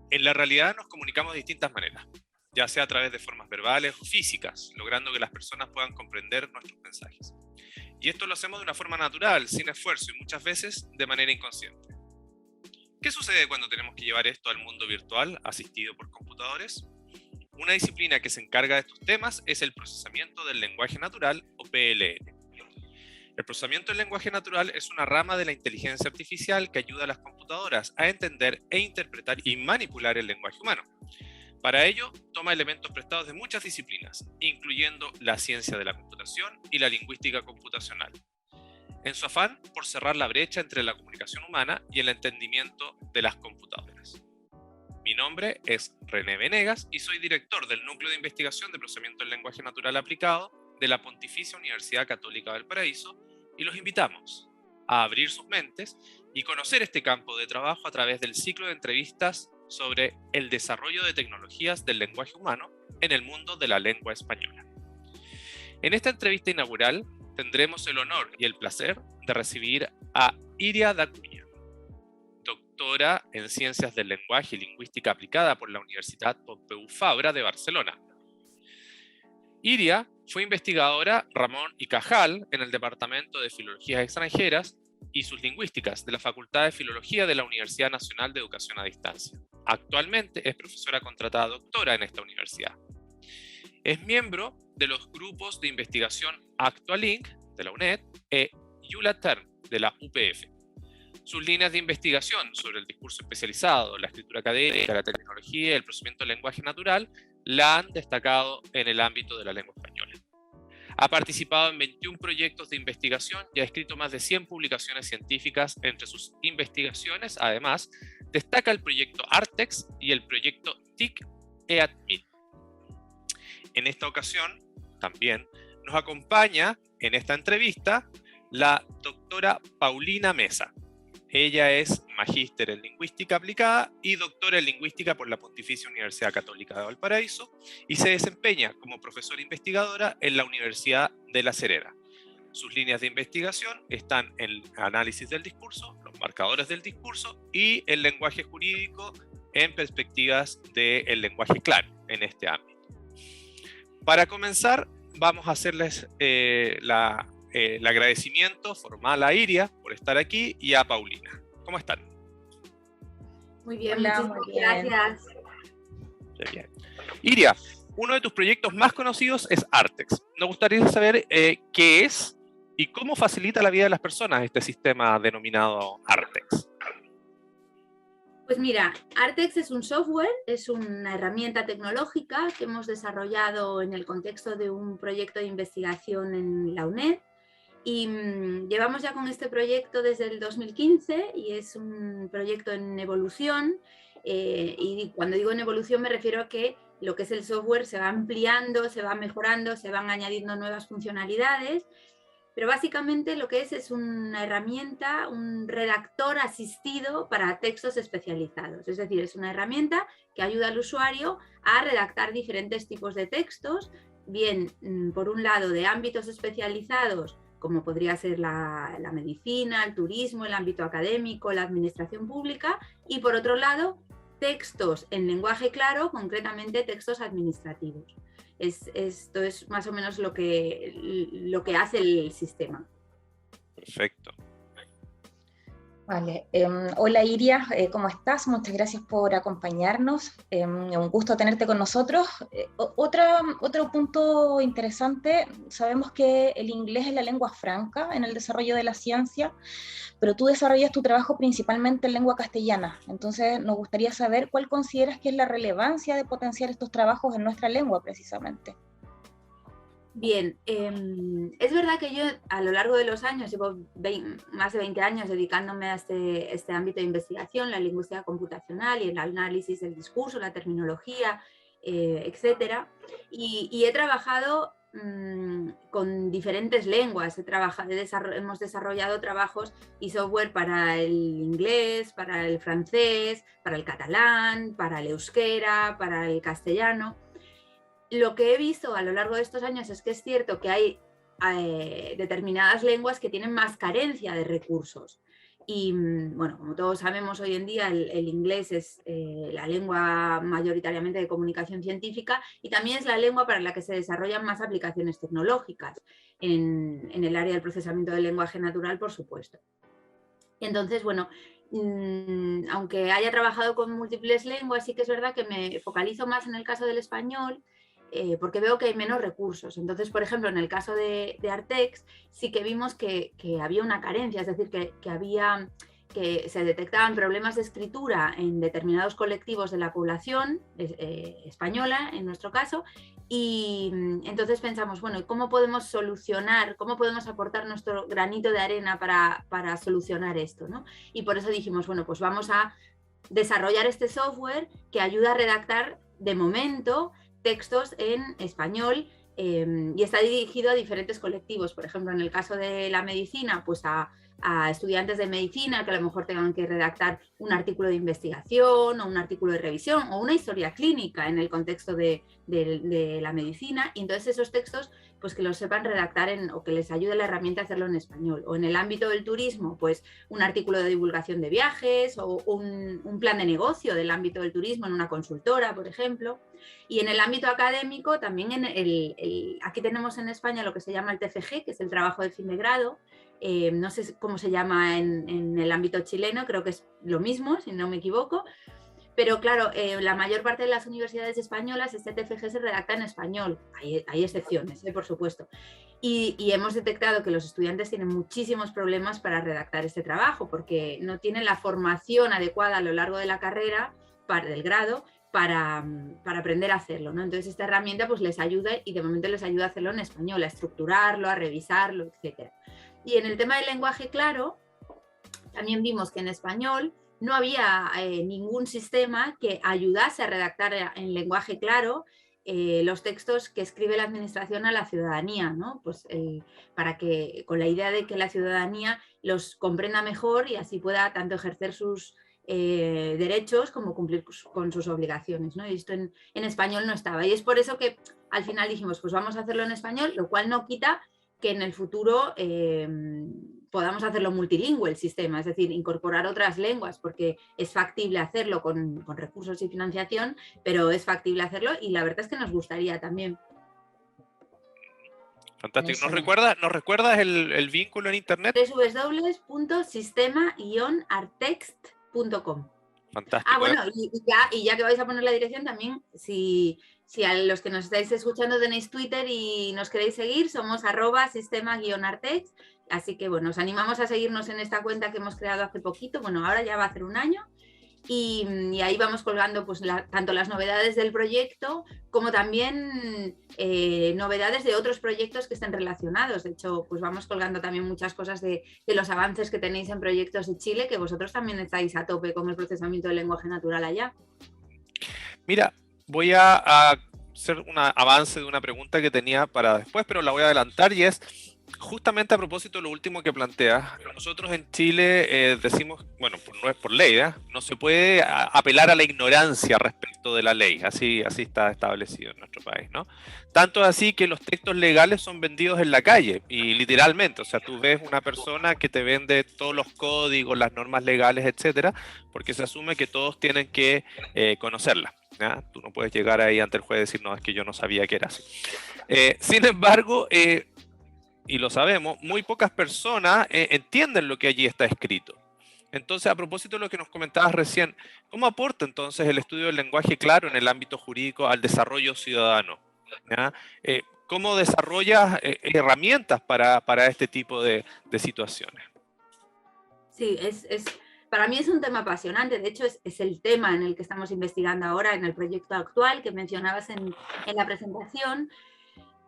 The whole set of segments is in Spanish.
En la realidad nos comunicamos de distintas maneras, ya sea a través de formas verbales o físicas, logrando que las personas puedan comprender nuestros mensajes. Y esto lo hacemos de una forma natural, sin esfuerzo y muchas veces de manera inconsciente. ¿Qué sucede cuando tenemos que llevar esto al mundo virtual, asistido por computadores? Una disciplina que se encarga de estos temas es el procesamiento del lenguaje natural, o PLN. El procesamiento del lenguaje natural es una rama de la inteligencia artificial que ayuda a las computadoras a entender e interpretar y manipular el lenguaje humano. Para ello, toma elementos prestados de muchas disciplinas, incluyendo la ciencia de la computación y la lingüística computacional, en su afán por cerrar la brecha entre la comunicación humana y el entendimiento de las computadoras. Mi nombre es René Venegas y soy director del Núcleo de Investigación de Procesamiento del Lenguaje Natural Aplicado de la Pontificia Universidad Católica del Paraíso, y los invitamos a abrir sus mentes y conocer este campo de trabajo a través del ciclo de entrevistas sobre el desarrollo de tecnologías del lenguaje humano en el mundo de la lengua española. En esta entrevista inaugural tendremos el honor y el placer de recibir a Iria Dacuña, doctora en Ciencias del Lenguaje y Lingüística Aplicada por la Universitat Pompeu Fabra de Barcelona. Iria fue investigadora Ramón y Cajal en el Departamento de Filologías Extranjeras y sus lingüísticas de la Facultad de Filología de la Universidad Nacional de Educación a Distancia. Actualmente es profesora contratada doctora en esta universidad. Es miembro de los grupos de investigación Actualink de la UNED e ULATERN de la UPF. Sus líneas de investigación sobre el discurso especializado, la escritura académica, la tecnología y el procesamiento del lenguaje natural la han destacado en el ámbito de la lengua española. Ha participado en 21 proyectos de investigación y ha escrito más de 100 publicaciones científicas. Entre sus investigaciones, además, destaca el proyecto Artex y el proyecto TIC-EADMIT. En esta ocasión, también, nos acompaña en esta entrevista la doctora Paulina Mesa. Ella es magíster en Lingüística Aplicada y doctora en Lingüística por la Pontificia Universidad Católica de Valparaíso y se desempeña como profesora investigadora en la Universidad de La Serena. Sus líneas de investigación están en el análisis del discurso, los marcadores del discurso y el lenguaje jurídico en perspectivas del lenguaje claro en este ámbito. Para comenzar, vamos a hacerles el agradecimiento formal a Iria por estar aquí y a Paulina. ¿Cómo están? Muy bien, hola, muchísimas muy bien. gracias. Bien. Iria, uno de tus proyectos más conocidos es Artex. Nos gustaría saber qué es y cómo facilita la vida de las personas este sistema denominado Artex. Pues mira, Artex es un software, es una herramienta tecnológica que hemos desarrollado en el contexto de un proyecto de investigación en la UNED. Y llevamos ya con este proyecto desde el 2015 y es un proyecto en evolución. Y cuando digo en evolución me refiero a que lo que es el software se va ampliando, se va mejorando, se van añadiendo nuevas funcionalidades. Pero básicamente lo que es una herramienta, un redactor asistido para textos especializados. Es decir, es una herramienta que ayuda al usuario a redactar diferentes tipos de textos, bien por un lado de ámbitos especializados, como podría ser la medicina, el turismo, el ámbito académico, la administración pública, y por otro lado, textos en lenguaje claro, concretamente textos administrativos. Esto es más o menos lo que hace el sistema. Perfecto. Vale. Hola Iria, ¿cómo estás? Muchas gracias por acompañarnos. Un gusto tenerte con nosotros. Otro punto interesante, sabemos que el inglés es la lengua franca en el desarrollo de la ciencia, pero tú desarrollas tu trabajo principalmente en lengua castellana. Entonces nos gustaría saber cuál consideras que es la relevancia de potenciar estos trabajos en nuestra lengua precisamente. Bien, es verdad que yo a lo largo de los años, llevo más de 20 años dedicándome a este ámbito de investigación, la lingüística computacional y el análisis del discurso, la terminología, etcétera, y he trabajado con diferentes lenguas. Hemos desarrollado trabajos y software para el inglés, para el francés, para el catalán, para el euskera, para el castellano. Lo que he visto a lo largo de estos años es que es cierto que hay determinadas lenguas que tienen más carencia de recursos. Y bueno, como todos sabemos hoy en día, el inglés es la lengua mayoritariamente de comunicación científica y también es la lengua para la que se desarrollan más aplicaciones tecnológicas en el área del procesamiento del lenguaje natural, por supuesto. Entonces, bueno, aunque haya trabajado con múltiples lenguas, sí que es verdad que me focalizo más en el caso del español, porque veo que hay menos recursos. Entonces, por ejemplo, en el caso de Artex, sí que vimos que había una carencia, es decir, que se detectaban problemas de escritura en determinados colectivos de la población española, en nuestro caso, y entonces pensamos, bueno, ¿cómo podemos solucionar, cómo podemos aportar nuestro granito de arena para solucionar esto, ¿no? Y por eso dijimos, bueno, pues vamos a desarrollar este software que ayuda a redactar, de momento, textos en español y está dirigido a diferentes colectivos. Por ejemplo, en el caso de la medicina, pues a estudiantes de medicina que a lo mejor tengan que redactar un artículo de investigación o un artículo de revisión o una historia clínica en el contexto de la medicina, y entonces esos textos pues que los sepan redactar o que les ayude la herramienta a hacerlo en español. O en el ámbito del turismo, pues un artículo de divulgación de viajes o un plan de negocio del ámbito del turismo en una consultora, por ejemplo. Y en el ámbito académico también aquí tenemos en España lo que se llama el TFG, que es el trabajo de fin de grado. No sé cómo se llama en el ámbito chileno, creo que es lo mismo, si no me equivoco. Pero claro, la mayor parte de las universidades españolas este TFG se redacta en español. Hay excepciones, por supuesto. Y hemos detectado que los estudiantes tienen muchísimos problemas para redactar este trabajo porque no tienen la formación adecuada a lo largo de la carrera, del grado, para aprender a hacerlo, ¿no? Entonces esta herramienta pues les ayuda, y de momento les ayuda a hacerlo en español, a estructurarlo, a revisarlo, etc. Y en el tema del lenguaje claro, también vimos que en español no había ningún sistema que ayudase a redactar en lenguaje claro los textos que escribe la administración a la ciudadanía, ¿no? Pues para que, con la idea de que la ciudadanía los comprenda mejor y así pueda tanto ejercer sus derechos como cumplir con sus obligaciones, ¿no? Y esto en español no estaba. Y es por eso que al final dijimos, pues vamos a hacerlo en español, lo cual no quita que en el futuro podamos hacerlo multilingüe el sistema, es decir, incorporar otras lenguas, porque es factible hacerlo con recursos y financiación, pero es factible hacerlo y la verdad es que nos gustaría también. Fantástico. ¿Nos recuerdas el vínculo en internet? www.sistema-artext.com. Fantástico. Ah, bueno, y ya que vais a poner la dirección también, si a los que nos estáis escuchando tenéis Twitter y nos queréis seguir, somos @sistema-artext. Así que bueno, os animamos a seguirnos en esta cuenta que hemos creado hace poquito. Bueno, ahora ya va a hacer un año. Y ahí vamos colgando pues tanto las novedades del proyecto como también novedades de otros proyectos que estén relacionados. De hecho, pues vamos colgando también muchas cosas de los avances que tenéis en proyectos de Chile, que vosotros también estáis a tope con el procesamiento del lenguaje natural allá. Mira, voy a hacer un avance de una pregunta que tenía para después, pero la voy a adelantar, y es justamente a propósito de lo último que planteas. Nosotros en Chile decimos, bueno, no es por ley, no se puede apelar a la ignorancia respecto de la ley, así está establecido en nuestro país, ¿no? Tanto así que los textos legales son vendidos en la calle, y literalmente, o sea, tú ves una persona que te vende todos los códigos, las normas legales, etcétera, porque se asume que todos tienen que conocerlas. ¿Ya? Tú no puedes llegar ahí ante el juez y decir, no, es que yo no sabía que era así. Sin embargo, y lo sabemos, muy pocas personas entienden lo que allí está escrito. Entonces, a propósito de lo que nos comentabas recién, ¿cómo aporta entonces el estudio del lenguaje claro en el ámbito jurídico al desarrollo ciudadano? ¿Ya? ¿Cómo desarrollas herramientas para este tipo de situaciones? Sí, para mí es un tema apasionante. De hecho, es el tema en el que estamos investigando ahora en el proyecto actual que mencionabas en la presentación.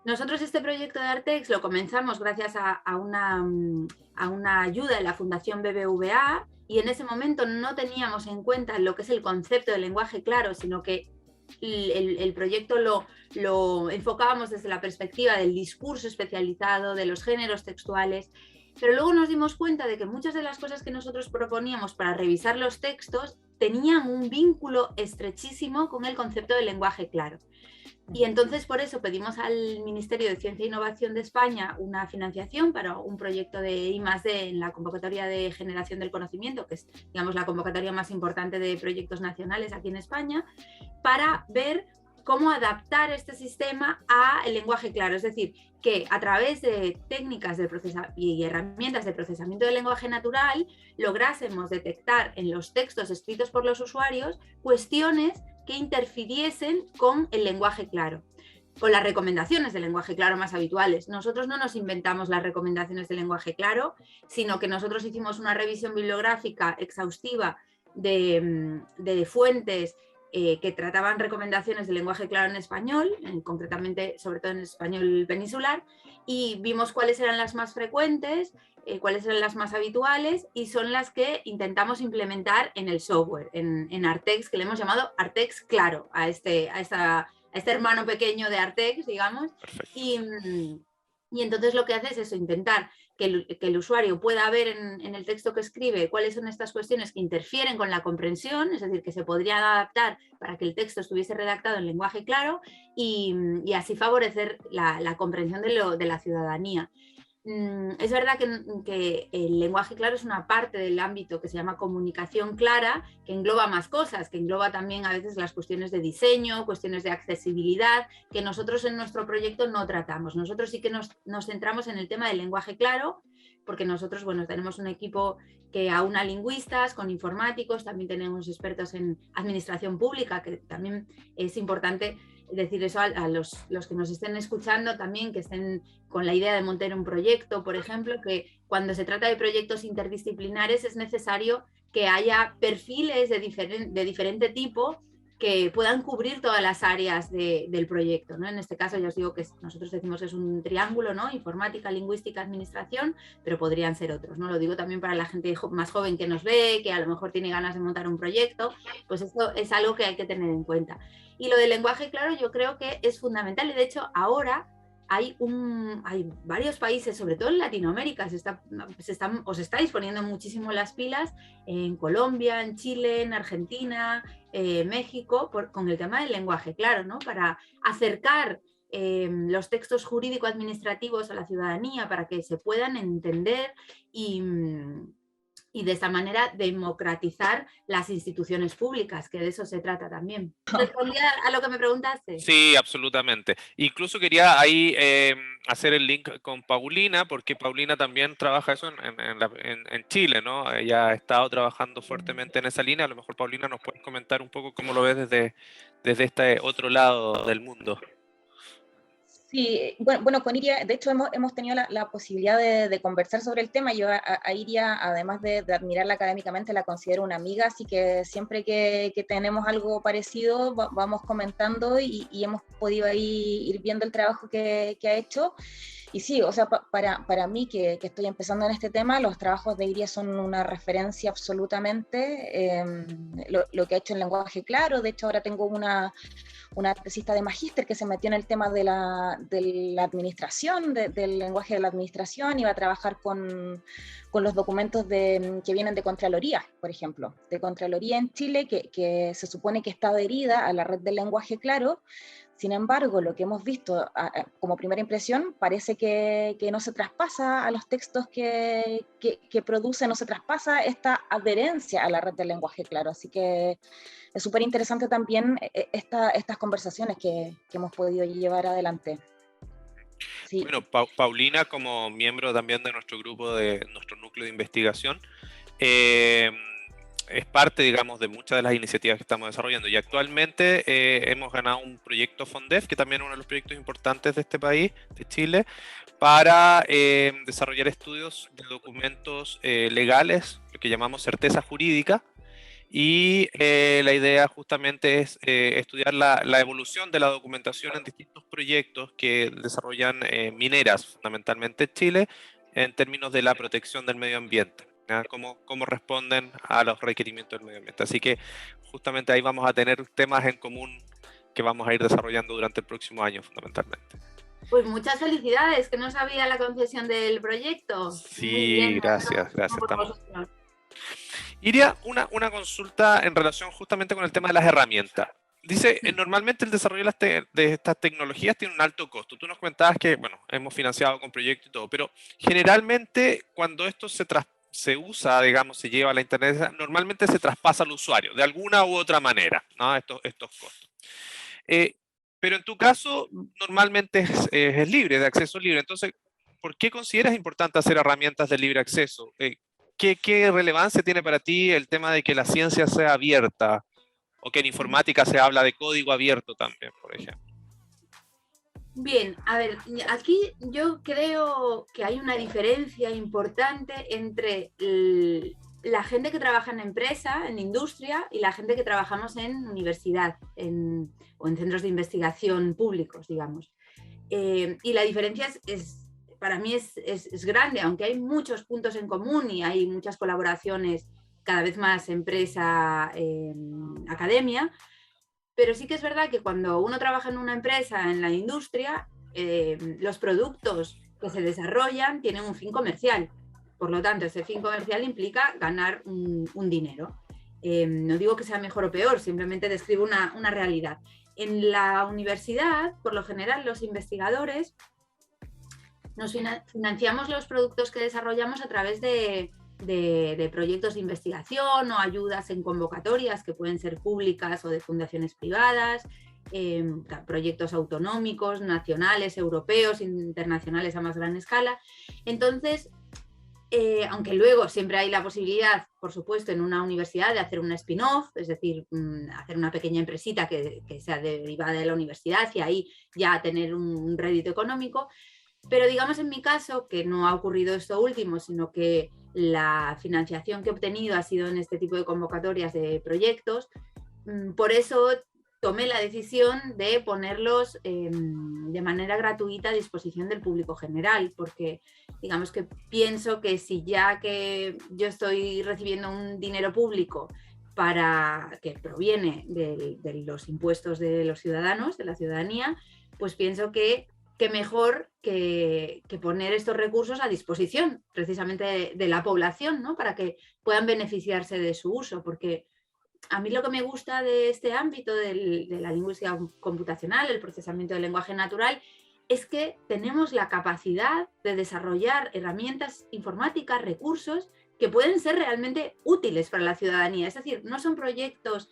Nosotros este proyecto de Artex lo comenzamos gracias a una ayuda de la Fundación BBVA, y en ese momento no teníamos en cuenta lo que es el concepto de lenguaje claro, sino que el proyecto lo enfocábamos desde la perspectiva del discurso especializado, de los géneros textuales. Pero luego nos dimos cuenta de que muchas de las cosas que nosotros proponíamos para revisar los textos tenían un vínculo estrechísimo con el concepto de lenguaje claro. Y entonces por eso pedimos al Ministerio de Ciencia e Innovación de España una financiación para un proyecto de I+D en la convocatoria de generación del conocimiento, que es, digamos, la convocatoria más importante de proyectos nacionales aquí en España, para ver cómo adaptar este sistema al lenguaje claro. Es decir, que a través de técnicas y herramientas de procesamiento del lenguaje natural lográsemos detectar en los textos escritos por los usuarios cuestiones que interfiriesen con el lenguaje claro, con las recomendaciones del lenguaje claro más habituales. Nosotros no nos inventamos las recomendaciones del lenguaje claro, sino que nosotros hicimos una revisión bibliográfica exhaustiva de fuentes que trataban recomendaciones del lenguaje claro en español, concretamente sobre todo en español peninsular, y vimos cuáles eran las más frecuentes, cuáles eran las más habituales, y son las que intentamos implementar en el software, en Artex, que le hemos llamado Artex Claro, a este hermano pequeño de Artex, digamos. Y entonces lo que hace es eso, intentar que el usuario pueda ver en el texto que escribe cuáles son estas cuestiones que interfieren con la comprensión, es decir, que se podrían adaptar para que el texto estuviese redactado en lenguaje claro y así favorecer la comprensión de la ciudadanía. Es verdad que el lenguaje claro es una parte del ámbito que se llama comunicación clara, que engloba más cosas, que engloba también a veces las cuestiones de diseño, cuestiones de accesibilidad, que nosotros en nuestro proyecto no tratamos. Nosotros sí que nos centramos en el tema del lenguaje claro, porque nosotros, bueno, tenemos un equipo que aúna lingüistas con informáticos, también tenemos expertos en administración pública, que también es importante decir eso a los que nos estén escuchando también, que estén con la idea de montar un proyecto, por ejemplo, que cuando se trata de proyectos interdisciplinares es necesario que haya perfiles de diferente tipo que puedan cubrir todas las áreas del proyecto, ¿no? En este caso ya os digo que nosotros decimos que es un triángulo, ¿no? Informática, lingüística, administración, pero podrían ser otros, ¿no? Lo digo también para la gente más joven que nos ve, que a lo mejor tiene ganas de montar un proyecto, pues esto es algo que hay que tener en cuenta. Y lo del lenguaje claro yo creo que es fundamental, y de hecho ahora hay varios países, sobre todo en Latinoamérica, os estáis poniendo muchísimo las pilas, en Colombia, en Chile, en Argentina, México, con el tema del lenguaje claro, ¿no? Para acercar los textos jurídico-administrativos a la ciudadanía, para que se puedan entender y de esta manera democratizar las instituciones públicas, que de eso se trata también. ¿Respondía a lo que me preguntaste? Sí, absolutamente. Incluso quería ahí hacer el link con Paulina, porque Paulina también trabaja eso en Chile, ¿no? Ella ha estado trabajando fuertemente en esa línea. A lo mejor, Paulina, nos puedes comentar un poco cómo lo ves desde este otro lado del mundo. Sí, bueno, con Iria, de hecho, hemos tenido la posibilidad de conversar sobre el tema. Yo a Iria, además de admirarla académicamente, la considero una amiga, así que siempre que tenemos algo parecido, vamos comentando y hemos podido ahí ir viendo el trabajo que ha hecho. Y sí, o sea, para mí que estoy empezando en este tema, los trabajos de Iria son una referencia absolutamente, lo que ha hecho en lenguaje claro. De hecho, ahora tengo una tesista de magíster que se metió en el tema de la administración, del lenguaje de la administración, y va a trabajar con los documentos que vienen de Contraloría, por ejemplo, de Contraloría en Chile, que se supone que está adherida a la red del lenguaje claro. Sin embargo, lo que hemos visto como primera impresión parece que no se traspasa a los textos que produce, no se traspasa esta adherencia a la red del lenguaje claro. Así que es súper interesante también estas conversaciones que hemos podido llevar adelante. Sí. Bueno, Paulina, como miembro también de nuestro grupo, de nuestro núcleo de investigación, es parte, digamos, de muchas de las iniciativas que estamos desarrollando, y actualmente hemos ganado un proyecto FONDEF, que también es uno de los proyectos importantes de este país, de Chile, para desarrollar estudios de documentos legales, lo que llamamos certeza jurídica, y la idea justamente es estudiar la evolución de la documentación en distintos proyectos que desarrollan mineras, fundamentalmente en Chile, en términos de la protección del medio ambiente. Cómo responden a los requerimientos del medio ambiente. Así que justamente ahí vamos a tener temas en común que vamos a ir desarrollando durante el próximo año, fundamentalmente. Pues muchas felicidades, que no sabía la concesión del proyecto. Sí, muy bien, gracias. Iria, una consulta en relación justamente con el tema de las herramientas. Dice, normalmente el desarrollo de estas tecnologías tiene un alto costo. Tú nos comentabas que, bueno, hemos financiado con proyectos y todo, pero generalmente cuando esto se usa, digamos, se lleva a la Internet, normalmente se traspasa al usuario, de alguna u otra manera, ¿no? Estos costos. Pero en tu caso, normalmente es libre, de acceso libre. Entonces, ¿por qué consideras importante hacer herramientas de libre acceso? ¿Qué relevancia tiene para ti el tema de que la ciencia sea abierta? O que en informática se habla de código abierto también, por ejemplo. Bien, a ver, aquí yo creo que hay una diferencia importante entre la gente que trabaja en empresa, en industria, y la gente que trabajamos en universidad o en centros de investigación públicos, digamos. Y la diferencia para mí es grande, aunque hay muchos puntos en común y hay muchas colaboraciones cada vez más empresa-academia, pero sí que es verdad que cuando uno trabaja en una empresa, en la industria, los productos que se desarrollan tienen un fin comercial. Por lo tanto, ese fin comercial implica ganar un dinero. No digo que sea mejor o peor, simplemente describo una realidad. En la universidad, por lo general, los investigadores nos financiamos los productos que desarrollamos a través de proyectos de investigación o ayudas en convocatorias que pueden ser públicas o de fundaciones privadas, proyectos autonómicos, nacionales, europeos, internacionales a más gran escala. Entonces, aunque luego siempre hay la posibilidad, por supuesto, en una universidad de hacer un spin-off, es decir, hacer una pequeña empresita que sea derivada de la universidad y ahí ya tener un rédito económico. Pero digamos en mi caso, que no ha ocurrido esto último, sino que la financiación que he obtenido ha sido en este tipo de convocatorias de proyectos, por eso tomé la decisión de ponerlos de manera gratuita a disposición del público general, porque digamos que pienso que si ya que yo estoy recibiendo un dinero público que proviene de los impuestos de los ciudadanos, de la ciudadanía, pues pienso que mejor que poner estos recursos a disposición precisamente de la población, ¿no? Para que puedan beneficiarse de su uso, porque a mí lo que me gusta de este ámbito de la lingüística computacional, el procesamiento del lenguaje natural, es que tenemos la capacidad de desarrollar herramientas informáticas, recursos que pueden ser realmente útiles para la ciudadanía. Es decir, no son proyectos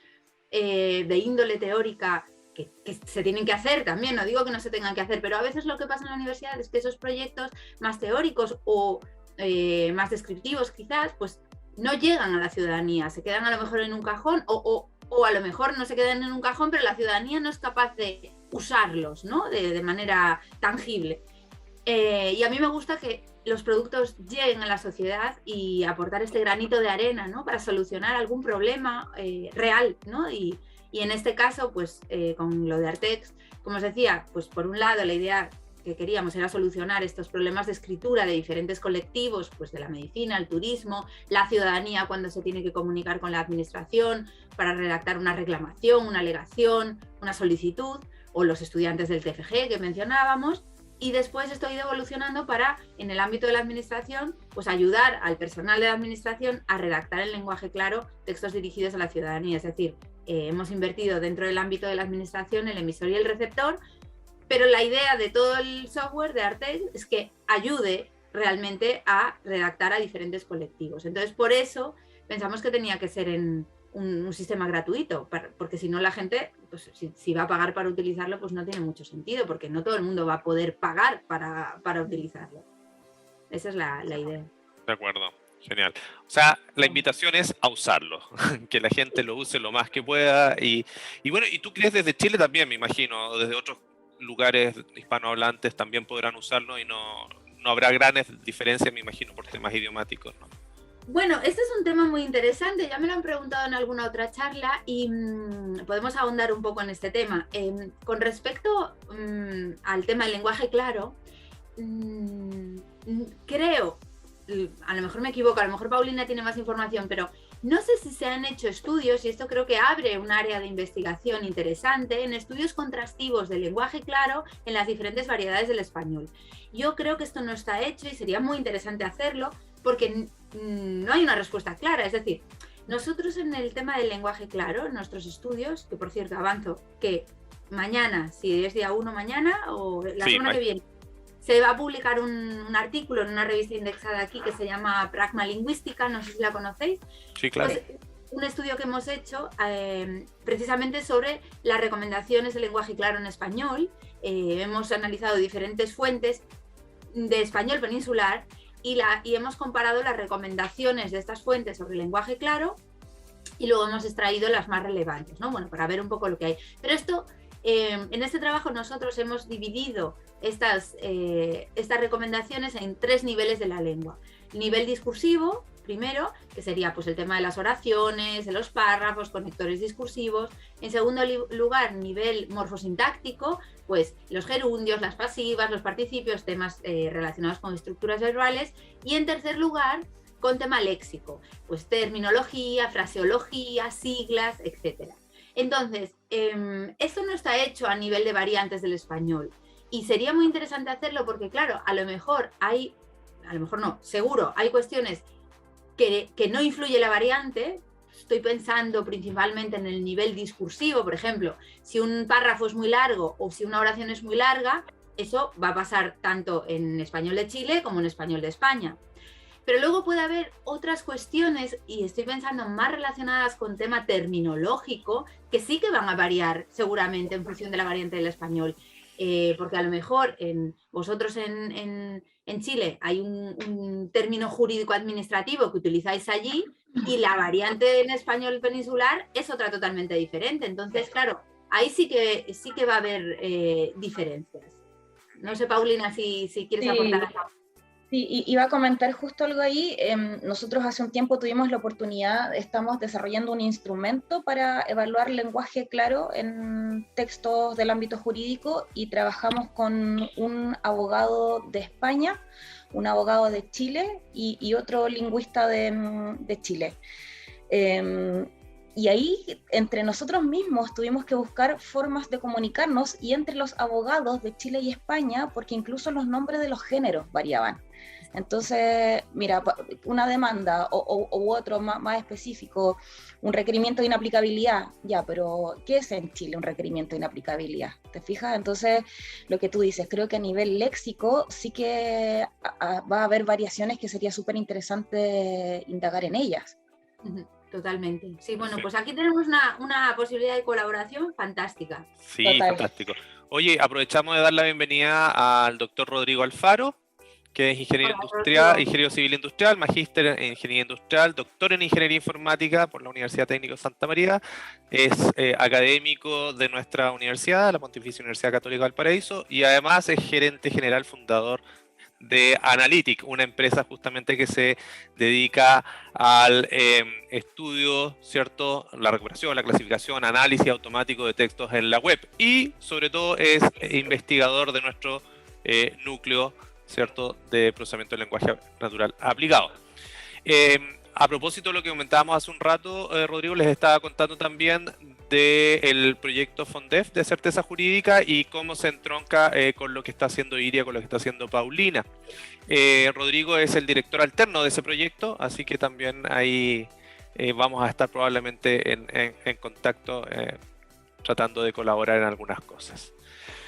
de índole teórica que se tienen que hacer también, no digo que no se tengan que hacer, pero a veces lo que pasa en la universidad es que esos proyectos más teóricos o más descriptivos quizás, pues no llegan a la ciudadanía, se quedan a lo mejor en un cajón o a lo mejor no se quedan en un cajón, pero la ciudadanía no es capaz de usarlos, ¿no? de manera tangible. Y a mí me gusta que los productos lleguen a la sociedad y aportar este granito de arena, ¿no? Para solucionar algún problema real, ¿no? Y en este caso, pues con lo de Artex, como os decía, pues por un lado la idea que queríamos era solucionar estos problemas de escritura de diferentes colectivos, pues de la medicina, el turismo, la ciudadanía cuando se tiene que comunicar con la administración para redactar una reclamación, una alegación, una solicitud, o los estudiantes del TFG que mencionábamos. Y después esto ha ido evolucionando para, en el ámbito de la administración, pues ayudar al personal de la administración a redactar en lenguaje claro textos dirigidos a la ciudadanía. Es decir, hemos invertido dentro del ámbito de la administración el emisor y el receptor, pero la idea de todo el software de Artex es que ayude realmente a redactar a diferentes colectivos. Entonces, por eso pensamos que tenía que ser en un sistema gratuito, porque si no la gente, pues si va a pagar para utilizarlo, pues no tiene mucho sentido, porque no todo el mundo va a poder pagar para utilizarlo. Esa es la idea. De acuerdo, genial. O sea, la invitación es a usarlo, que la gente lo use lo más que pueda. Y bueno, y tú crees desde Chile también, me imagino, desde otros lugares hispanohablantes también podrán usarlo y no habrá grandes diferencias, me imagino, por temas idiomáticos, ¿no? Bueno, este es un tema muy interesante, ya me lo han preguntado en alguna otra charla y podemos ahondar un poco en este tema. Con respecto al tema del lenguaje claro, creo, a lo mejor me equivoco, a lo mejor Paulina tiene más información, pero no sé si se han hecho estudios, y esto creo que abre un área de investigación interesante, en estudios contrastivos del lenguaje claro en las diferentes variedades del español. Yo creo que esto no está hecho y sería muy interesante hacerlo, porque no hay una respuesta clara. Es decir, Nosotros en el tema del lenguaje claro, en nuestros estudios, que por cierto avanzo, que mañana, si es día 1 mañana o la semana que viene, se va a publicar un artículo en una revista indexada aquí que se llama Pragma Lingüística, no sé si la conocéis. Sí, claro. Pues, un estudio que hemos hecho precisamente sobre las recomendaciones de lenguaje claro en español. Hemos analizado diferentes fuentes de español peninsular y hemos comparado las recomendaciones de estas fuentes sobre el lenguaje claro y luego hemos extraído las más relevantes, ¿no? Bueno, para ver un poco lo que hay. Pero esto, en este trabajo nosotros hemos dividido estas recomendaciones en 3 niveles de la lengua. Nivel discursivo, primero, que sería pues el tema de las oraciones, de los párrafos, conectores discursivos. En segundo lugar, nivel morfosintáctico, pues los gerundios, las pasivas, los participios, temas relacionados con estructuras verbales. Y en tercer lugar, con tema léxico, pues terminología, fraseología, siglas, etc. Entonces, esto no está hecho a nivel de variantes del español. Y sería muy interesante hacerlo porque, claro, seguro, hay cuestiones que no influye la variante. Estoy pensando principalmente en el nivel discursivo, por ejemplo, si un párrafo es muy largo o si una oración es muy larga, eso va a pasar tanto en español de Chile como en español de España. Pero luego puede haber otras cuestiones, y estoy pensando más relacionadas con tema terminológico, que sí que van a variar seguramente en función de la variante del español. Porque a lo mejor vosotros en Chile hay un término jurídico administrativo que utilizáis allí y la variante en español peninsular es otra totalmente diferente. Entonces, claro, ahí sí que va a haber diferencias. No sé, Paulina, si quieres aportar algo. Sí, iba a comentar justo algo ahí. Nosotros hace un tiempo tuvimos la oportunidad, estamos desarrollando un instrumento para evaluar lenguaje claro en textos del ámbito jurídico y trabajamos con un abogado de España, un abogado de Chile y otro lingüista de Chile. Y ahí, entre nosotros mismos, tuvimos que buscar formas de comunicarnos y entre los abogados de Chile y España, porque incluso los nombres de los géneros variaban. Entonces, mira, una demanda u otro más específico, un requerimiento de inaplicabilidad, ya, pero ¿qué es en Chile un requerimiento de inaplicabilidad? ¿Te fijas? Entonces, lo que tú dices, creo que a nivel léxico sí que va a haber variaciones que sería súper interesante indagar en ellas. Totalmente. Sí, bueno, pues aquí tenemos una posibilidad de colaboración fantástica. Sí, total. Fantástico. Oye, aprovechamos de dar la bienvenida al doctor Rodrigo Alfaro, que es ingeniero civil industrial, magíster en ingeniería industrial, doctor en ingeniería informática por la Universidad Técnica de Santa María, es académico de nuestra universidad, la Pontificia Universidad Católica del Valparaíso, y además es gerente general fundador de Analytic, una empresa justamente que se dedica al estudio, ¿cierto?, la recuperación, la clasificación, análisis automático de textos en la web, y sobre todo es investigador de nuestro núcleo, ¿cierto?, de procesamiento del lenguaje natural aplicado. A propósito de lo que comentábamos hace un rato, Rodrigo, les estaba contando también del proyecto FONDEF de certeza jurídica y cómo se entronca con lo que está haciendo Iria, con lo que está haciendo Paulina. Rodrigo es el director alterno de ese proyecto, así que también ahí vamos a estar probablemente en contacto tratando de colaborar en algunas cosas.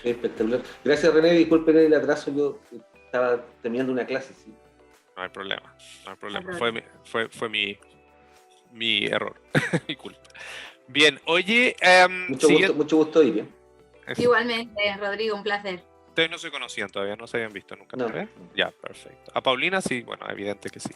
Espectacular. Gracias, René. Disculpen el atraso, yo estaba terminando una clase. Sí. No hay problema, no hay problema. Fue mi error, mi culpa. Bien, oye... mucho gusto, Iria. Igualmente, Rodrigo, un placer. Ustedes no se conocían todavía, no se habían visto nunca, ¿no? Ya, perfecto. A Paulina sí, bueno, evidente que sí.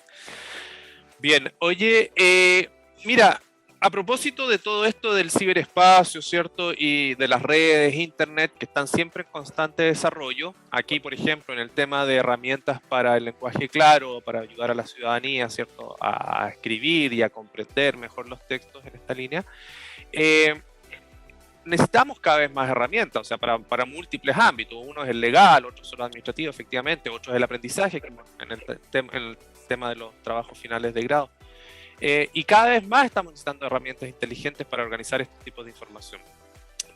Bien, oye, mira, a propósito de todo esto del ciberespacio, ¿cierto? Y de las redes, internet, que están siempre en constante desarrollo. Aquí, por ejemplo, en el tema de herramientas para el lenguaje claro, para ayudar a la ciudadanía, ¿cierto?, a escribir y a comprender mejor los textos en esta línea. Necesitamos cada vez más herramientas, o sea, para múltiples ámbitos. Uno es el legal, otro es el administrativo, efectivamente, otro es el aprendizaje, en el tema de los trabajos finales de grado. Y cada vez más estamos necesitando herramientas inteligentes para organizar este tipo de información.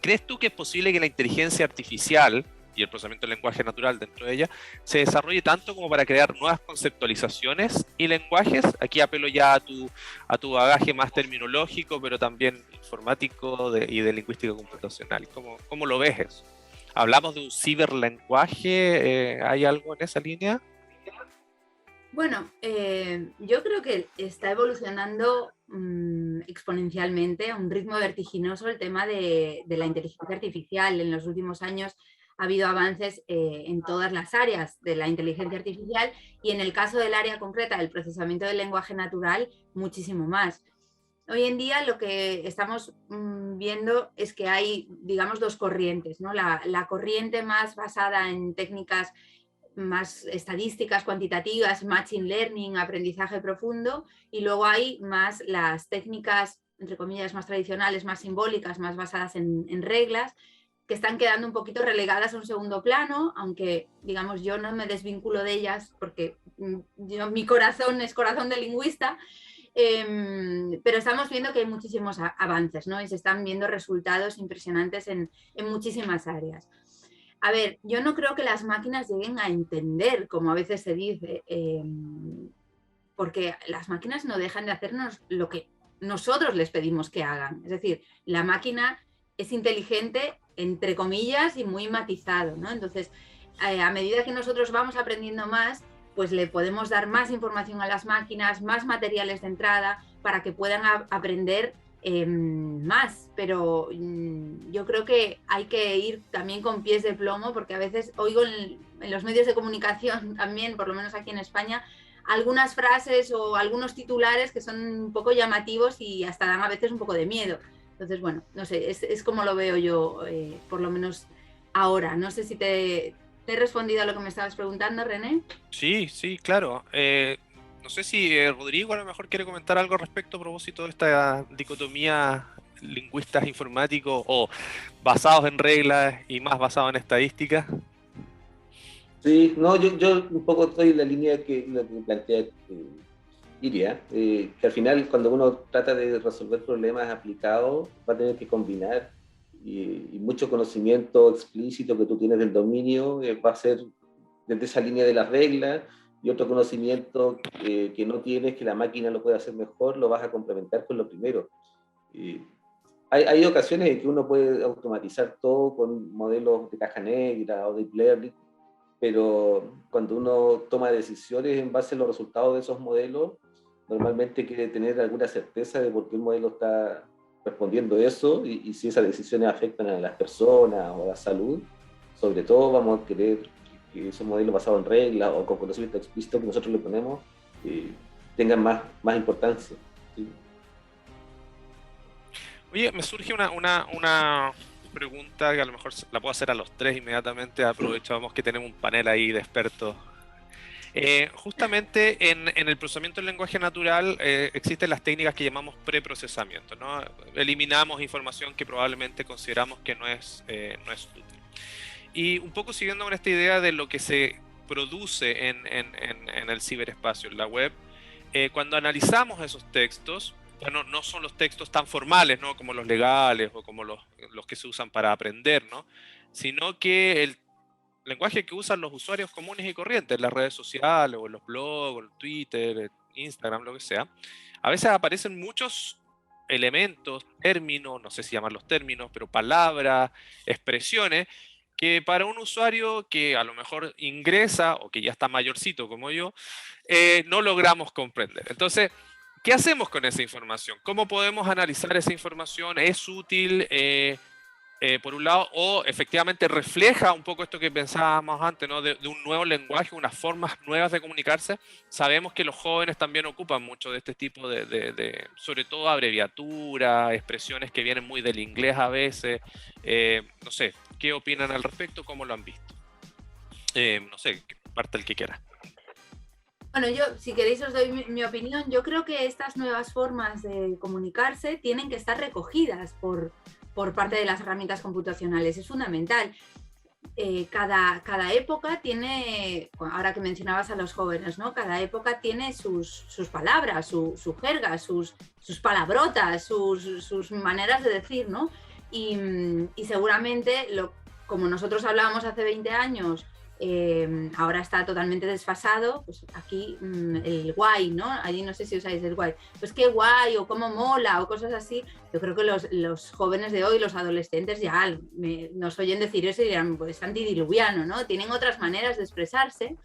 ¿Crees tú que es posible que la inteligencia artificial y el procesamiento del lenguaje natural dentro de ella, se desarrolle tanto como para crear nuevas conceptualizaciones y lenguajes. Aquí apelo ya a tu bagaje más terminológico, pero también informático y de lingüística computacional. ¿Cómo lo ves eso? ¿Hablamos de un ciberlenguaje? ¿Hay algo en esa línea? Bueno, yo creo que está evolucionando exponencialmente a un ritmo vertiginoso el tema de la inteligencia artificial. En los últimos años ha habido avances en todas las áreas de la inteligencia artificial y en el caso del área concreta del procesamiento del lenguaje natural, muchísimo más. Hoy en día lo que estamos viendo es que hay, digamos, dos corrientes, ¿no? La corriente más basada en técnicas más estadísticas, cuantitativas, machine learning, aprendizaje profundo, y luego hay más las técnicas, entre comillas, más tradicionales, más simbólicas, más basadas en reglas, que están quedando un poquito relegadas a un segundo plano, aunque, digamos, yo no me desvinculo de ellas porque mi corazón es corazón de lingüista, pero estamos viendo que hay muchísimos avances, ¿no? Y se están viendo resultados impresionantes en muchísimas áreas. A ver, yo no creo que las máquinas lleguen a entender, como a veces se dice, porque las máquinas no dejan de hacernos lo que nosotros les pedimos que hagan. Es decir, la máquina es inteligente, entre comillas, y muy matizado, ¿no? Entonces, a medida que nosotros vamos aprendiendo más, pues le podemos dar más información a las máquinas, más materiales de entrada, para que puedan aprender más, pero yo creo que hay que ir también con pies de plomo, porque a veces oigo en los medios de comunicación también, por lo menos aquí en España, algunas frases o algunos titulares que son un poco llamativos y hasta dan a veces un poco de miedo. Entonces, bueno, no sé, es como lo veo yo, por lo menos ahora. No sé si te he respondido a lo que me estabas preguntando, René. Sí, claro. No sé si Rodrigo a lo mejor quiere comentar algo respecto a propósito de esta dicotomía lingüistas informáticos o basados en reglas y más basados en estadísticas. Sí, no, yo un poco estoy en la línea que plantea Iria, que al final cuando uno trata de resolver problemas aplicados va a tener que combinar y mucho conocimiento explícito que tú tienes del dominio va a ser desde esa línea de las reglas, y otro conocimiento que no tienes, que la máquina lo puede hacer mejor, lo vas a complementar con lo primero. Hay ocasiones en que uno puede automatizar todo con modelos de caja negra o deep learning, pero cuando uno toma decisiones en base a los resultados de esos modelos, normalmente quiere tener alguna certeza de por qué el modelo está respondiendo eso y si esas decisiones afectan a las personas o a la salud. Sobre todo vamos a querer que esos modelos basados en reglas o con conocimiento explícito que nosotros le ponemos tengan más importancia, ¿sí? Oye, me surge una pregunta que a lo mejor la puedo hacer a los tres inmediatamente. Aprovechamos que tenemos un panel ahí de expertos. Justamente en el procesamiento del lenguaje natural existen las técnicas que llamamos preprocesamiento, ¿no? Eliminamos información que probablemente consideramos que no es útil. Y un poco siguiendo con esta idea de lo que se produce en el ciberespacio, en la web, cuando analizamos esos textos, bueno, no son los textos tan formales, ¿no? Como los legales o como los que se usan para aprender, ¿no? Sino que el lenguaje que usan los usuarios comunes y corrientes en las redes sociales o en los blogs, o en Twitter, Instagram, lo que sea, a veces aparecen muchos elementos, términos, no sé si llamarlos términos, pero palabras, expresiones, que para un usuario que a lo mejor ingresa o que ya está mayorcito como yo, no logramos comprender. Entonces, ¿qué hacemos con esa información? ¿Cómo podemos analizar esa información? ¿Es útil, por un lado, o efectivamente refleja un poco esto que pensábamos antes, ¿no? de un nuevo lenguaje, unas formas nuevas de comunicarse? Sabemos que los jóvenes también ocupan mucho de este tipo de sobre todo abreviaturas, expresiones que vienen muy del inglés a veces. No sé, ¿qué opinan al respecto? ¿Cómo lo han visto? No sé, parte el que quiera. Bueno, yo, si queréis, os doy mi opinión. Yo creo que estas nuevas formas de comunicarse tienen que estar recogidas por parte de las herramientas computacionales. Es fundamental. Cada época tiene, ahora que mencionabas a los jóvenes, ¿no? Cada época tiene sus palabras, su jerga, sus palabrotas, sus maneras de decir, ¿no? Y seguramente como nosotros hablábamos hace 20 años, ahora está totalmente desfasado, pues aquí el guay, ¿no? Allí no sé si usáis el guay, pues qué guay o cómo mola o cosas así. Yo creo que los jóvenes de hoy, los adolescentes ya nos oyen decir eso y dirán, pues es antidiluviano, ¿no? Tienen otras maneras de expresarse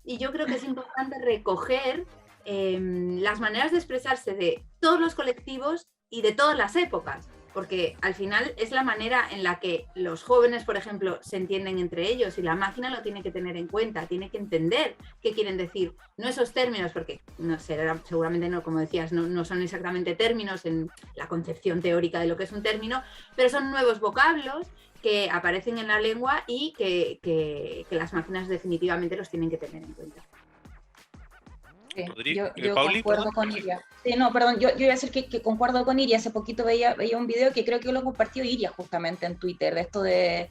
y yo creo que es importante recoger las maneras de expresarse de todos los colectivos y de todas las épocas, porque al final es la manera en la que los jóvenes, por ejemplo, se entienden entre ellos y la máquina lo tiene que tener en cuenta, tiene que entender qué quieren decir, no esos términos, porque no sé, seguramente no, como decías, no son exactamente términos en la concepción teórica de lo que es un término, pero son nuevos vocablos que aparecen en la lengua y que las máquinas definitivamente los tienen que tener en cuenta. Yo concuerdo con Iria. Sí, no, perdón, yo iba a decir que concuerdo con Iria. Hace poquito veía un video que creo que lo compartió Iria justamente en Twitter, de esto de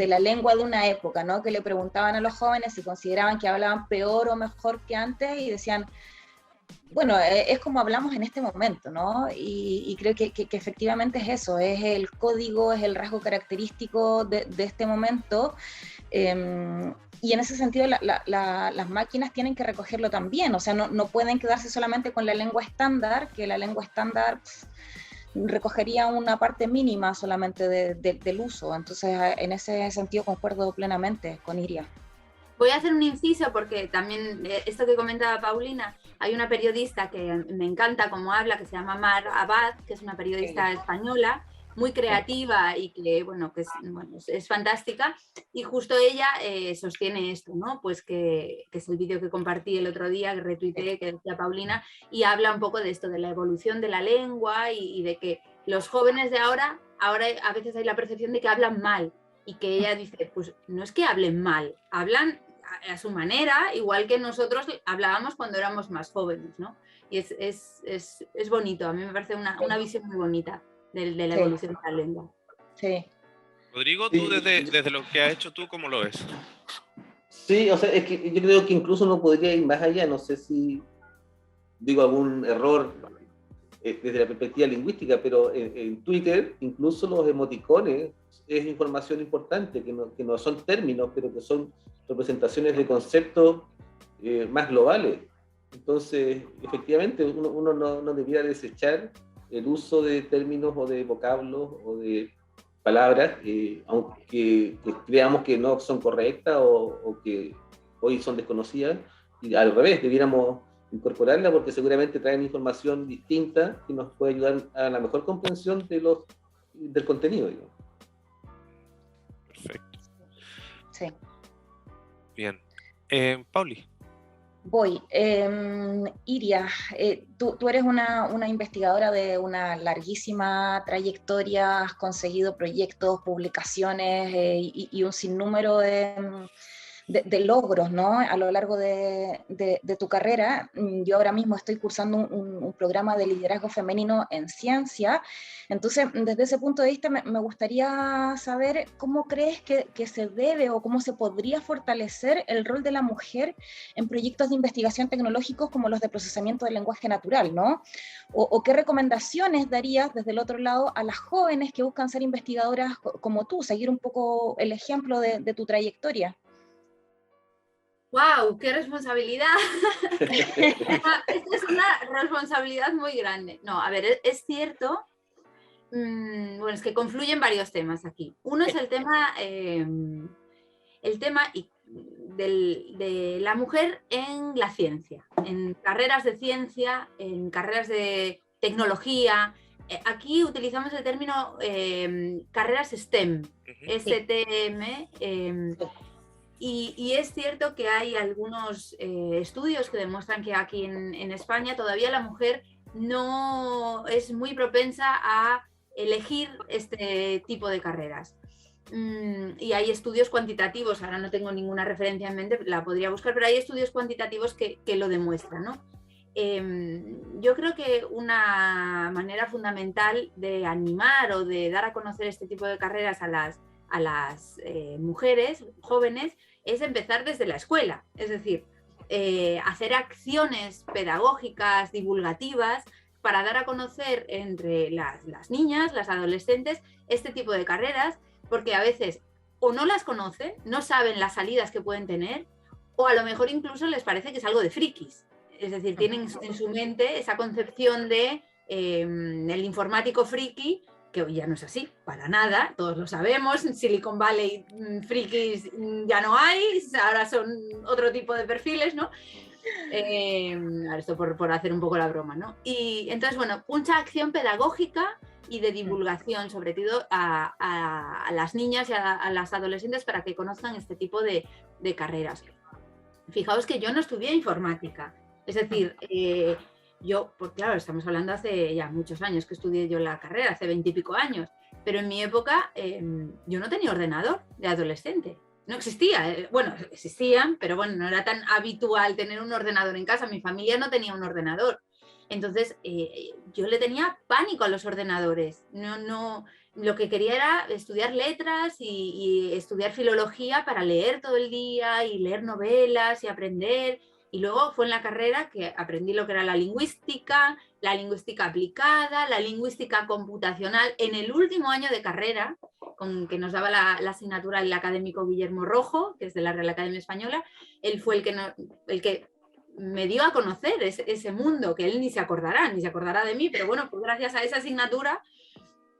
la lengua de una época, ¿no? Que le preguntaban a los jóvenes si consideraban que hablaban peor o mejor que antes y decían, bueno, es como hablamos en este momento, ¿no? Y creo que efectivamente es eso, es el código, es el rasgo característico de este momento. Y en ese sentido las máquinas tienen que recogerlo también, o sea, no pueden quedarse solamente con la lengua estándar, que la lengua estándar recogería una parte mínima solamente del uso. Entonces, en ese sentido concuerdo plenamente con Iria. Voy a hacer un inciso porque también esto que comentaba Paulina, hay una periodista que me encanta cómo habla, que se llama Mar Abad, que es una periodista española, muy creativa y que, bueno, es fantástica, y justo ella sostiene esto, ¿no? Pues que es el vídeo que compartí el otro día, que retuiteé, que decía Paulina, y habla un poco de esto, de la evolución de la lengua y de que los jóvenes de ahora a veces hay la percepción de que hablan mal, y que ella dice, pues no es que hablen mal, hablan a su manera, igual que nosotros hablábamos cuando éramos más jóvenes, ¿no? Y es bonito, a mí me parece una visión muy bonita de la evolución de la lengua. Sí. Rodrigo, tú desde lo que has hecho tú, ¿cómo lo ves? Sí, o sea, es que yo creo que incluso uno podría ir más allá, no sé si digo algún error desde la perspectiva lingüística, pero en Twitter incluso los emoticones es información importante, que no son términos, pero que son representaciones de conceptos más globales. Entonces, efectivamente, uno no debiera desechar el uso de términos o de vocablos o de palabras, aunque creamos que no son correctas o que hoy son desconocidas, y al revés, debiéramos incorporarla porque seguramente traen información distinta que nos puede ayudar a la mejor comprensión del contenido, digamos. Perfecto. Sí. Bien. Pauli. Voy. Iria, tú eres una investigadora de una larguísima trayectoria, has conseguido proyectos, publicaciones y un sinnúmero de logros, ¿no? A lo largo de tu carrera. Yo ahora mismo estoy cursando un programa de liderazgo femenino en ciencia. Entonces, desde ese punto de vista, me gustaría saber cómo crees que se debe o cómo se podría fortalecer el rol de la mujer en proyectos de investigación tecnológicos como los de procesamiento del lenguaje natural, ¿no? O qué recomendaciones darías desde el otro lado a las jóvenes que buscan ser investigadoras como tú, seguir un poco el ejemplo de tu trayectoria. ¡Wow! ¡Qué responsabilidad! Esta es una responsabilidad muy grande. No, a ver, es cierto. Bueno, es que confluyen varios temas aquí. Uno es el tema de la mujer en la ciencia, en carreras de ciencia, en carreras de tecnología. Aquí utilizamos el término carreras STEM, STM. Y es cierto que hay algunos estudios que demuestran que aquí en España todavía la mujer no es muy propensa a elegir este tipo de carreras. Y hay estudios cuantitativos, ahora no tengo ninguna referencia en mente, la podría buscar, pero hay estudios cuantitativos que lo demuestran, ¿no? Yo creo que una manera fundamental de animar o de dar a conocer este tipo de carreras a las mujeres jóvenes es empezar desde la escuela, es decir, hacer acciones pedagógicas, divulgativas, para dar a conocer entre las niñas, las adolescentes, este tipo de carreras, porque a veces o no las conocen, no saben las salidas que pueden tener, o a lo mejor incluso les parece que es algo de frikis. Es decir, tienen en su mente esa concepción de el informático friki, que hoy ya no es así, para nada, todos lo sabemos, en Silicon Valley frikis ya no hay, ahora son otro tipo de perfiles, ¿no? Esto por hacer un poco la broma, ¿no? Y entonces, bueno, mucha acción pedagógica y de divulgación, sobre todo a las niñas y a las adolescentes para que conozcan este tipo de carreras. Fijaos que yo no estudié informática, es decir, yo, pues claro, estamos hablando hace ya muchos años que estudié yo la carrera, hace 20 y pico años, pero en mi época yo no tenía ordenador de adolescente. No existía, bueno, existían, pero bueno, no era tan habitual tener un ordenador en casa, mi familia no tenía un ordenador. Entonces, yo le tenía pánico a los ordenadores. Lo que quería era estudiar letras y estudiar filología para leer todo el día y leer novelas y aprender. Y luego fue en la carrera que aprendí lo que era la lingüística aplicada, la lingüística computacional. En el último año de carrera, que nos daba la asignatura el académico Guillermo Rojo, que es de la Real Academia Española, él fue el que me dio a conocer ese mundo, que él ni se acordará de mí, pero bueno, pues gracias a esa asignatura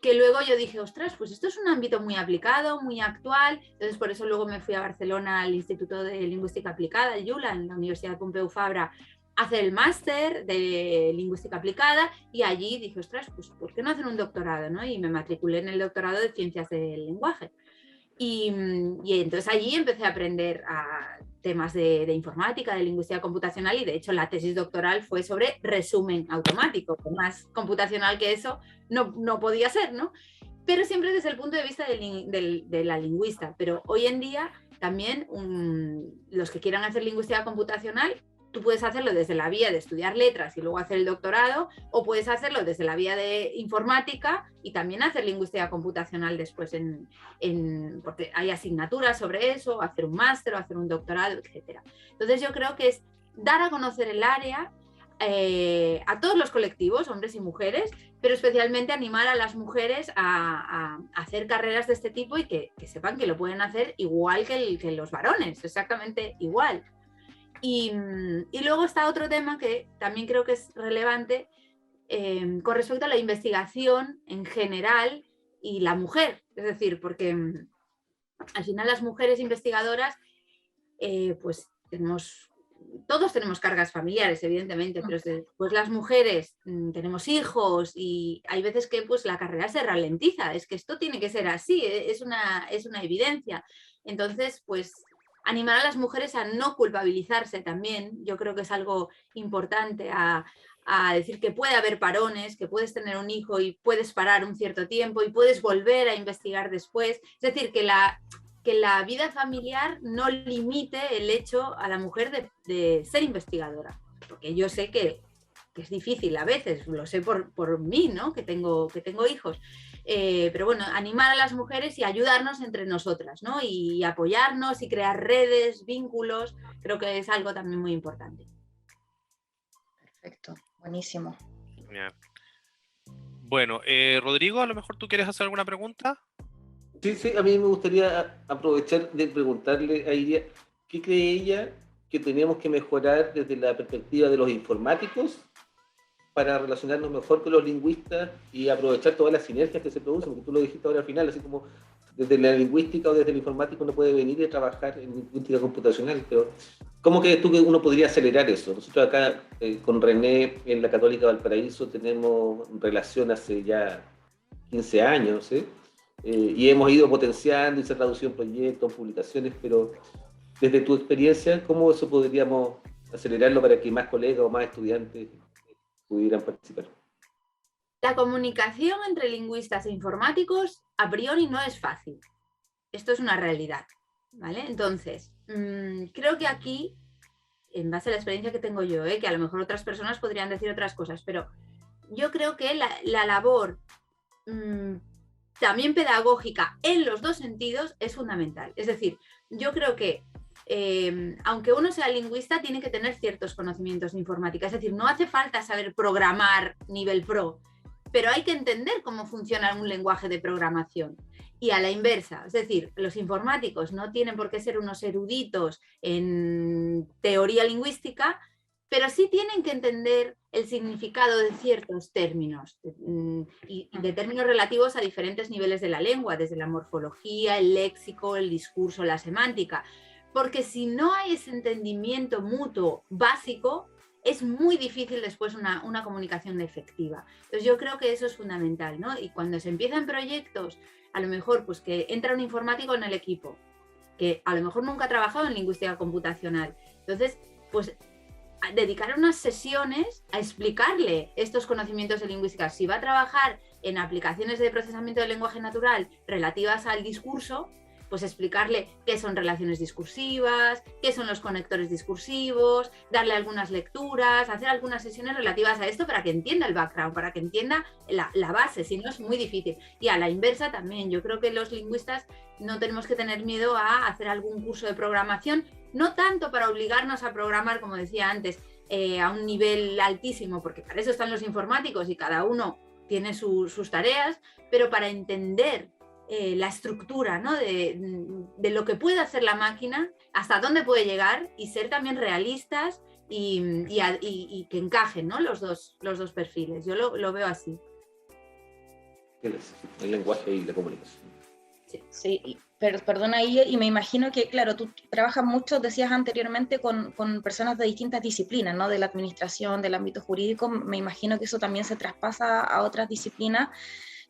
que luego yo dije, ostras, pues esto es un ámbito muy aplicado, muy actual. Entonces por eso luego me fui a Barcelona al Instituto de Lingüística Aplicada, el IULA, en la Universidad Pompeu Fabra, a hacer el máster de Lingüística Aplicada, y allí dije, ostras, pues ¿por qué no hacer un doctorado, ¿no? Y me matriculé en el doctorado de Ciencias del Lenguaje. Y entonces allí empecé a aprender temas de informática, de lingüística computacional, y de hecho la tesis doctoral fue sobre resumen automático, que más computacional que eso no podía ser, ¿no? Pero siempre desde el punto de vista de la lingüista. Pero hoy en día también los que quieran hacer lingüística computacional, tú puedes hacerlo desde la vía de estudiar letras y luego hacer el doctorado, o puedes hacerlo desde la vía de informática y también hacer lingüística computacional después, porque hay asignaturas sobre eso, hacer un máster o hacer un doctorado, etc. Entonces yo creo que es dar a conocer el área a todos los colectivos, hombres y mujeres, pero especialmente animar a las mujeres a hacer carreras de este tipo y que sepan que lo pueden hacer igual que los varones, exactamente igual. Y luego está otro tema que también creo que es relevante con respecto a la investigación en general y la mujer. Es decir, porque al final las mujeres investigadoras, pues todos tenemos cargas familiares, evidentemente, pero después las mujeres tenemos hijos y hay veces que pues, la carrera se ralentiza. Es que esto tiene que ser así, es una evidencia. Entonces, pues animar a las mujeres a no culpabilizarse también, yo creo que es algo importante, a decir que puede haber parones, que puedes tener un hijo y puedes parar un cierto tiempo y puedes volver a investigar después. Es decir, que la vida familiar no limite el hecho a la mujer de ser investigadora, porque yo sé que es difícil a veces, lo sé por mí, ¿no? que tengo hijos. Pero bueno, animar a las mujeres y ayudarnos entre nosotras, ¿no? Y apoyarnos y crear redes, vínculos, creo que es algo también muy importante. Perfecto, buenísimo. Bien. Bueno, Rodrigo, a lo mejor tú quieres hacer alguna pregunta. Sí, a mí me gustaría aprovechar de preguntarle a Iria, ¿qué cree ella que tenemos que mejorar desde la perspectiva de los informáticos para relacionarnos mejor con los lingüistas y aprovechar todas las sinergias que se producen? Porque tú lo dijiste ahora al final, así como desde la lingüística o desde el informático uno puede venir y trabajar en lingüística computacional, pero ¿cómo crees tú que uno podría acelerar eso? Nosotros acá con René en la Católica Valparaíso tenemos relación hace ya 15 años, ¿sí? Y hemos ido potenciando y se ha traducido en proyectos, publicaciones, pero desde tu experiencia, ¿cómo eso podríamos acelerarlo para que más colegas o más estudiantes pudieran participar? La comunicación entre lingüistas e informáticos a priori no es fácil. Esto es una realidad, ¿vale? Entonces, creo que aquí, en base a la experiencia que tengo yo, que a lo mejor otras personas podrían decir otras cosas, pero yo creo que la labor también pedagógica en los dos sentidos es fundamental. Es decir, yo creo que aunque uno sea lingüista, tiene que tener ciertos conocimientos de informática. Es decir, no hace falta saber programar nivel pro. pero hay que entender cómo funciona un lenguaje de programación. Y a la inversa, es decir, los informáticos no tienen por qué ser unos eruditos en teoría lingüística, pero sí tienen que entender el significado de ciertos términos y de términos relativos a diferentes niveles de la lengua, desde la morfología, el léxico, el discurso, la semántica. Porque si no hay ese entendimiento mutuo básico, es muy difícil después una comunicación efectiva. Entonces yo creo que eso es fundamental, ¿no? Y cuando se empiezan proyectos, a lo mejor pues que entra un informático en el equipo, que a lo mejor nunca ha trabajado en lingüística computacional. Entonces, pues dedicar unas sesiones a explicarle estos conocimientos de lingüística. Si va a trabajar en aplicaciones de procesamiento del lenguaje natural relativas al discurso, pues explicarle qué son relaciones discursivas, qué son los conectores discursivos, darle algunas lecturas, hacer algunas sesiones relativas a esto para que entienda el background, para que entienda la base, si no es muy difícil. Y a la inversa también, yo creo que los lingüistas no tenemos que tener miedo a hacer algún curso de programación, no tanto para obligarnos a programar, como decía antes, a un nivel altísimo, porque para eso están los informáticos y cada uno tiene sus tareas, pero para entender la estructura, ¿no? de lo que puede hacer la máquina, hasta dónde puede llegar y ser también realistas y que encajen, ¿no? los dos perfiles. Yo lo veo así. El lenguaje y la comunicación. Sí, pero perdona ahí, y me imagino que, claro, tú trabajas mucho, decías anteriormente, con personas de distintas disciplinas, ¿no? De la administración, del ámbito jurídico. Me imagino que eso también se traspasa a otras disciplinas,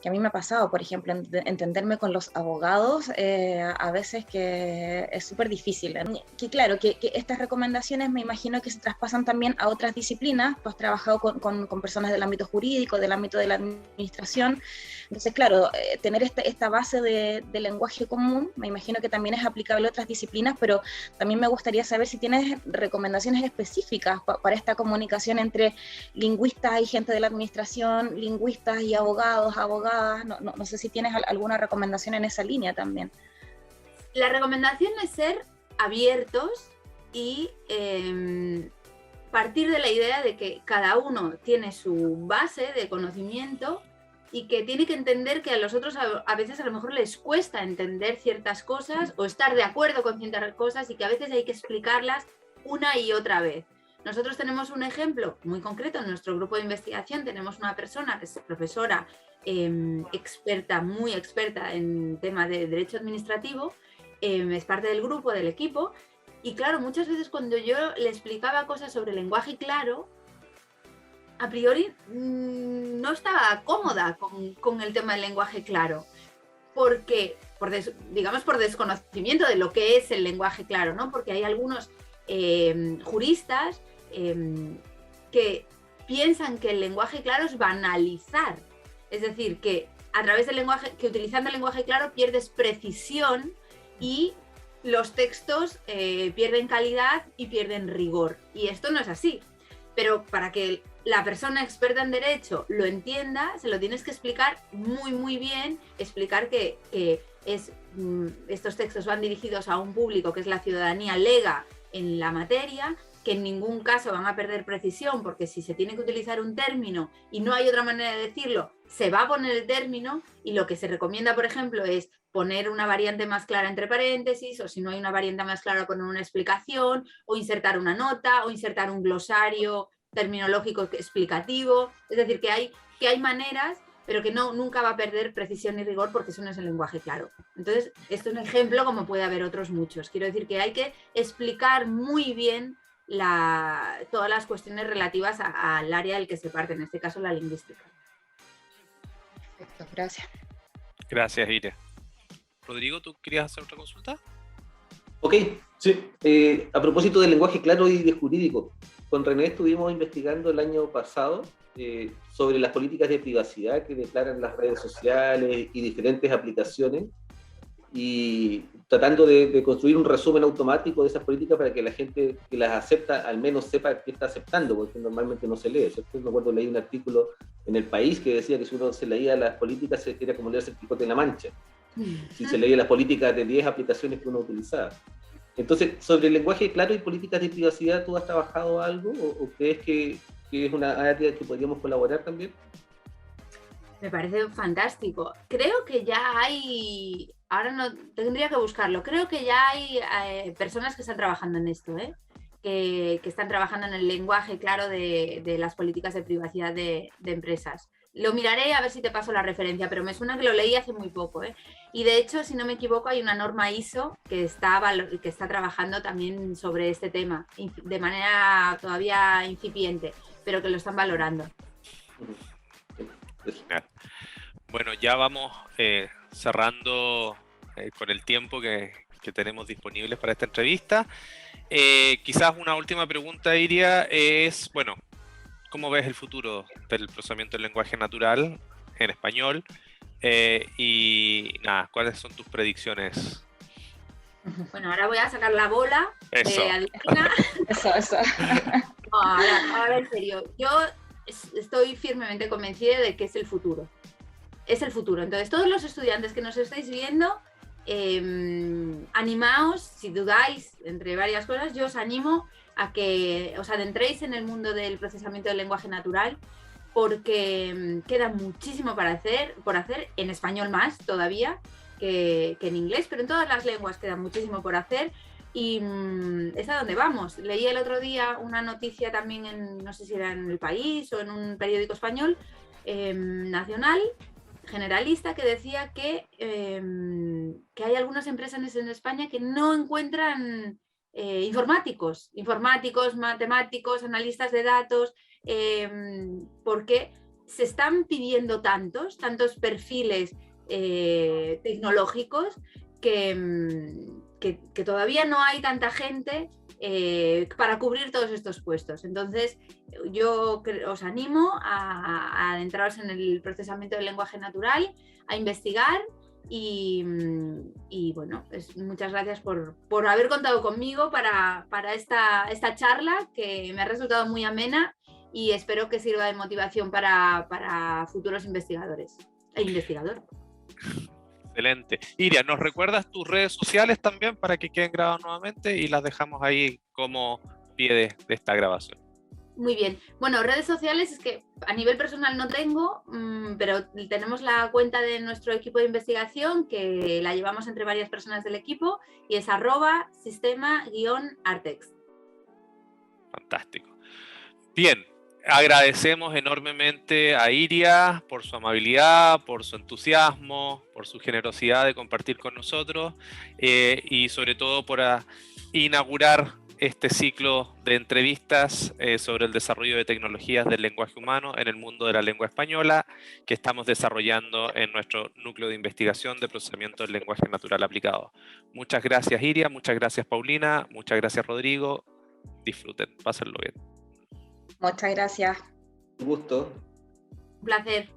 que a mí me ha pasado, por ejemplo, entenderme con los abogados, a veces que es súper difícil. Que claro, que estas recomendaciones me imagino que se traspasan también a otras disciplinas. Tú has trabajado con personas del ámbito jurídico, del ámbito de la administración. Entonces, claro, tener esta base de lenguaje común, me imagino que también es aplicable a otras disciplinas, pero también me gustaría saber si tienes recomendaciones específicas para esta comunicación entre lingüistas y gente de la administración, lingüistas y abogados. No sé si tienes alguna recomendación en esa línea también. La recomendación es ser abiertos y partir de la idea de que cada uno tiene su base de conocimiento y que tiene que entender que a los otros a veces a lo mejor les cuesta entender ciertas cosas o estar de acuerdo con ciertas cosas y que a veces hay que explicarlas una y otra vez. Nosotros tenemos un ejemplo muy concreto en nuestro grupo de investigación. Tenemos una persona que es profesora muy experta en tema de derecho administrativo, es parte del grupo, del equipo, y claro, muchas veces cuando yo le explicaba cosas sobre lenguaje claro, a priori no estaba cómoda con el tema del lenguaje claro, porque, digamos, por desconocimiento de lo que es el lenguaje claro, ¿no? Porque hay algunos juristas que piensan que el lenguaje claro es banalizar. Es decir, que a través del lenguaje, que utilizando el lenguaje claro pierdes precisión y los textos pierden calidad y pierden rigor. Y esto no es así. Pero para que la persona experta en derecho lo entienda, se lo tienes que explicar muy, muy bien, explicar que estos textos van dirigidos a un público que es la ciudadanía lega en la materia, que en ningún caso van a perder precisión, porque si se tiene que utilizar un término y no hay otra manera de decirlo, se va a poner el término, y lo que se recomienda, por ejemplo, es poner una variante más clara entre paréntesis, o si no hay una variante más clara, poner una explicación, o insertar una nota, o insertar un glosario terminológico explicativo. Es decir, que hay maneras, pero que nunca va a perder precisión y rigor, porque eso no es el lenguaje claro. Entonces, esto es un ejemplo, como puede haber otros muchos. Quiero decir que hay que explicar muy bien todas las cuestiones relativas al área del que se parte, en este caso la lingüística. Perfecto, gracias. Gracias, Iria. Rodrigo, ¿tú querías hacer otra consulta? Ok, sí. A propósito del lenguaje claro y de jurídico, con René estuvimos investigando el año pasado sobre las políticas de privacidad que declaran las redes sociales y diferentes aplicaciones, y tratando de construir un resumen automático de esas políticas para que la gente que las acepta al menos sepa qué está aceptando, porque normalmente no se lee. Yo me acuerdo, leí un artículo en El País que decía que si uno se leía las políticas era como leerse el Quijote en la Mancha, si se leía las políticas de 10 aplicaciones que uno utilizaba. Entonces, sobre el lenguaje claro y políticas de privacidad, ¿tú has trabajado algo o crees que es una área que podríamos colaborar también? Me parece fantástico. Creo que ya hay, ahora no tendría que buscarlo, creo que ya hay personas que están trabajando en esto, que están trabajando en el lenguaje claro de las políticas de privacidad de empresas. Lo miraré a ver si te paso la referencia, pero me suena que lo leí hace muy poco. Y de hecho, si no me equivoco, hay una norma ISO que está trabajando también sobre este tema, de manera todavía incipiente, pero que lo están valorando. Bueno, ya vamos cerrando con el tiempo que tenemos disponibles para esta entrevista. Quizás una última pregunta, Iria, es, bueno, ¿cómo ves el futuro del procesamiento del lenguaje natural en español? Y nada, ¿cuáles son tus predicciones? Bueno, ahora voy a sacar la bola Eso. de adivina. Eso. No, ahora en serio, yo estoy firmemente convencida de que es el futuro. Es el futuro. Entonces, todos los estudiantes que nos estáis viendo, animaos, si dudáis, entre varias cosas, yo os animo a que os adentréis en el mundo del procesamiento del lenguaje natural, porque queda muchísimo por hacer, en español más todavía que en inglés, pero en todas las lenguas queda muchísimo por hacer. Y es a donde vamos. Leí el otro día una noticia también, no sé si era en El País o en un periódico español nacional, generalista, que decía que hay algunas empresas en España que no encuentran informáticos, matemáticos, analistas de datos, porque se están pidiendo tantos perfiles tecnológicos que todavía no hay tanta gente para cubrir todos estos puestos. Entonces, yo os animo a adentraros en el procesamiento del lenguaje natural, a investigar y bueno, muchas gracias por haber contado conmigo para esta charla, que me ha resultado muy amena y espero que sirva de motivación para futuros investigadores e investigadoras. Excelente. Iria, ¿nos recuerdas tus redes sociales también para que queden grabadas nuevamente y las dejamos ahí como pie de esta grabación? Muy bien. Bueno, redes sociales es que a nivel personal no tengo, pero tenemos la cuenta de nuestro equipo de investigación, que la llevamos entre varias personas del equipo, y es @sistema_artex. Fantástico. Bien. Agradecemos enormemente a Iria por su amabilidad, por su entusiasmo, por su generosidad de compartir con nosotros y sobre todo por inaugurar este ciclo de entrevistas sobre el desarrollo de tecnologías del lenguaje humano en el mundo de la lengua española que estamos desarrollando en nuestro núcleo de investigación de procesamiento del lenguaje natural aplicado. Muchas gracias, Iria, muchas gracias, Paulina, muchas gracias, Rodrigo. Disfruten, pásenlo bien. Muchas gracias. Un gusto. Un placer.